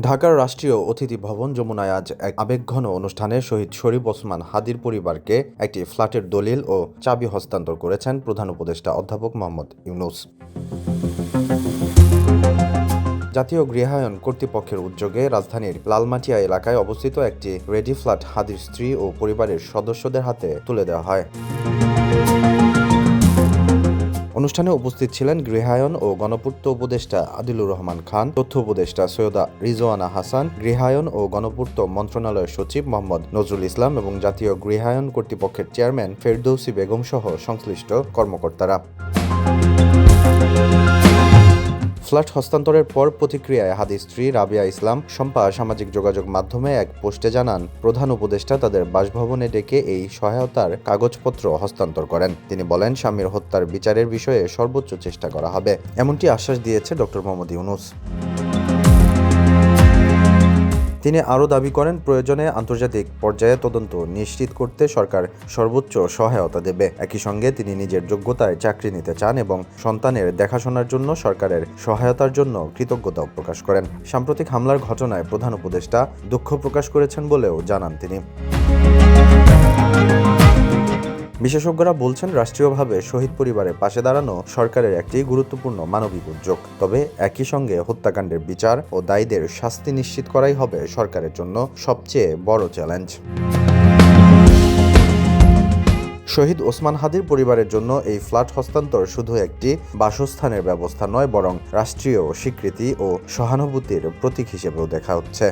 ঢাকার রাষ্ট্রীয় অতিথি ভবন যমুনায় আজ এক আবেগঘন অনুষ্ঠানে শহীদ শরীফ ওসমান হাদির পরিবারকে একটি ফ্ল্যাটের দলিল ও চাবি হস্তান্তর করেছেন প্রধান উপদেষ্টা অধ্যাপক মোহাম্মদ ইউনূস। জাতীয় গৃহায়ন কর্তৃপক্ষের উদ্যোগে রাজধানীর লালমাটিয়া এলাকায় অবস্থিত একটি রেডি ফ্ল্যাট হাদির স্ত্রী ও পরিবারের সদস্যদের হাতে তুলে দেওয়া হয়। অনুষ্ঠানে উপস্থিত ছিলেন গৃহায়ন ও গণপূর্ত উপদেষ্টা আদিলুর রহমান খান, তথ্য উপদেষ্টা সৈয়দা রিজওয়ানা হাসান, গৃহায়ন ও গণপূর্ত মন্ত্রণালয়ের সচিব মোহাম্মদ নজরুল ইসলাম এবং জাতীয় গৃহায়ন কর্তৃপক্ষের চেয়ারম্যান ফেরদৌসী বেগম সহ সংশ্লিষ্ট কর্মকর্তারা। ফ্ল্যাট হস্তান্তরের পর প্রতিক্রিয়ায় হাদির স্ত্রী রাবিয়া ইসলাম শম্পা সামাজিক যোগাযোগ মাধ্যমে এক পোস্টে জানান, প্রধান উপদেষ্টা তাদের বাসভবনে ডেকে এই সহায়তার কাগজপত্র হস্তান্তর করেন। তিনি বলেন, স্বামীর হত্যার বিচারের বিষয়ে সর্বোচ্চ চেষ্টা করা হবে, এমনটি আশ্বাস দিয়েছে ডক্টর মোহাম্মদ ইউনূস। তিনি আরও দাবি করেন, প্রয়োজনে আন্তর্জাতিক পর্যায়ে তদন্ত নিশ্চিত করতে সরকার সর্বোচ্চ সহায়তা দেবে। একই সঙ্গে তিনি নিজের যোগ্যতায় চাকরি নিতে চান এবং সন্তানের দেখাশোনার জন্য সরকারের সহায়তার জন্য কৃতজ্ঞতাও প্রকাশ করেন। সাম্প্রতিক হামলার ঘটনায় প্রধান উপদেষ্টা দুঃখ প্রকাশ করেছেন বলেও জানান তিনি। বিশেষজ্ঞরা বলছেন, রাষ্ট্রীয়ভাবে শহীদ পরিবারের পাশে দাঁড়ানো সরকারের একটি গুরুত্বপূর্ণ মানবিক উদ্যোগ। তবে একই সঙ্গে হত্যাকাণ্ডের বিচার ও দায়ীদের শাস্তি নিশ্চিত করাই হবে সরকারের জন্য সবচেয়ে বড় চ্যালেঞ্জ। শহীদ ওসমান হাদির পরিবারের জন্য এই ফ্ল্যাট হস্তান্তর শুধু একটি বাসস্থানের ব্যবস্থা নয়, বরং রাষ্ট্রীয় স্বীকৃতি ও সহানুভূতির প্রতীক হিসেবেও দেখা হচ্ছে।